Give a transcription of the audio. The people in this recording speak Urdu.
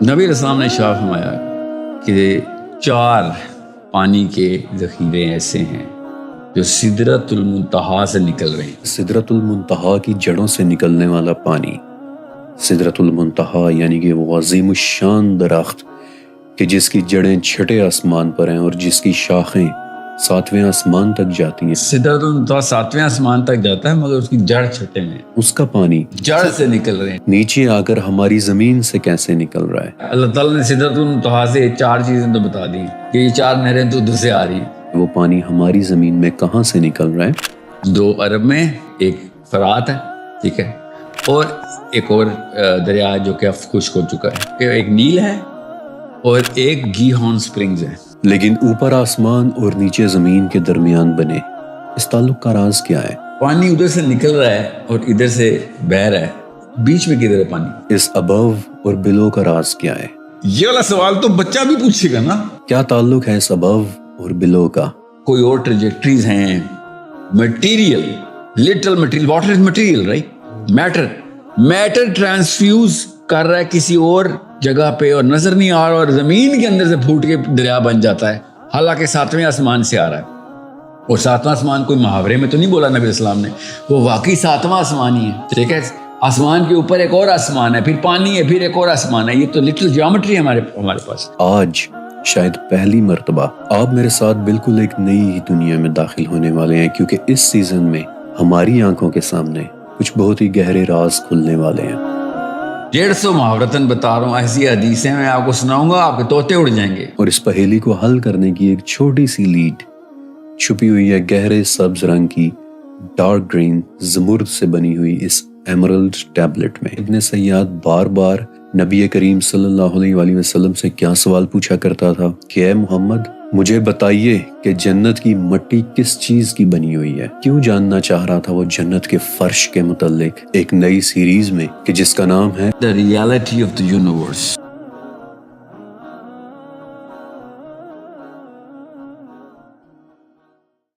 نبی اسلام نے ارشاد فرمایا کہ 4 پانی کے ذخیرے ایسے ہیں جو سدرۃ المنتہا سے نکل رہے ہیں. سدرۃ المنتہا کی جڑوں سے نکلنے والا پانی. سدرۃ المنتہا یعنی کہ وہ عظیم الشان درخت کہ جس کی جڑیں چھٹے آسمان پر ہیں اور جس کی شاخیں 7ویں آسمان تک جاتی ہیں. سدرۃ المنتہا 7ویں آسمان تک جاتا ہے مگر اس کی جڑ چھٹے میں, اس کا پانی جڑ سے نکل رہے ہیں. نیچے آ کر ہماری زمین سے کیسے نکل رہا ہے؟ اللہ تعالیٰ نے سدرۃ المنتہا سے 4 چیزیں تو بتا دی کہ یہ 4 نہریں تو ادھر سے آ رہی ہیں. وہ پانی ہماری زمین میں کہاں سے نکل رہا ہے؟ 2 عرب میں ایک فرات ہے, ٹھیک ہے, اور ایک اور دریا جو کہ اب خشک ہو چکا ہے, ایک نیل ہے اور ایک گی ہارن سپرنگز ہے. لیکن اوپر آسمان اور نیچے زمین کے درمیان بنے اس تعلق کا راز کیا ہے؟ پانی ادھر سے نکل رہا ہے اور ادھر سے بہ رہا ہے, بیچ میں کدھر ہے پانی؟ اس ابو اور بلو کا راز کیا ہے؟ یہ والا سوال تو بچہ بھی پوچھے گا نا. کیا تعلق ہے اس ابو اور بلو کا؟ کوئی اور ٹریجیکٹریز ہیں. Material, little material, water is material, right, matter transfuse کر رہا ہے کسی اور جگہ پہ اور نظر نہیں آ رہا اور زمین کے اندر سے پھوٹ کے دریا بن جاتا ہے, حالانکہ 7ویں آسمان سے آ رہا ہے. اور 7واں آسمان کوئی محاورے میں تو نہیں بولا نبی اسلام نے, وہ واقعی 7واں آسمان ہی ہے. ٹھیک ہے, آسمان کے اوپر ایک اور آسمان ہے, پھر پانی ہے, پھر ایک اور آسمان ہے. یہ تو لٹل جیومیٹری ہے ہمارے پاس. آج شاید پہلی مرتبہ آپ میرے ساتھ بالکل ایک نئی ہی دنیا میں داخل ہونے والے ہیں, کیونکہ اس سیزن میں ہماری آنکھوں کے سامنے کچھ بہت ہی گہرے راز کھلنے والے ہیں. 150 محاورتاً بتا رہا ہوں, ایسی حدیثیں میں آپ کو سناؤں گا, آپ کے طوطے اڑ جائیں گے. اور اس پہیلی کو حل کرنے کی ایک چھوٹی سی لیڈ چھپی ہوئی ہے گہرے سبز رنگ کی ڈارک گرین زمرد سے بنی ہوئی اس ایمرلڈ ٹیبلٹ میں. ابن سیاد بار بار نبی کریم صلی اللہ علیہ وآلہ وسلم سے کیا سوال پوچھا کرتا تھا کہ اے محمد مجھے بتائیے کہ جنت کی مٹی کس چیز کی بنی ہوئی ہے. کیوں جاننا چاہ رہا تھا وہ جنت کے فرش کے متعلق ایک نئی سیریز میں کہ جس کا نام ہے The Reality of the Universe.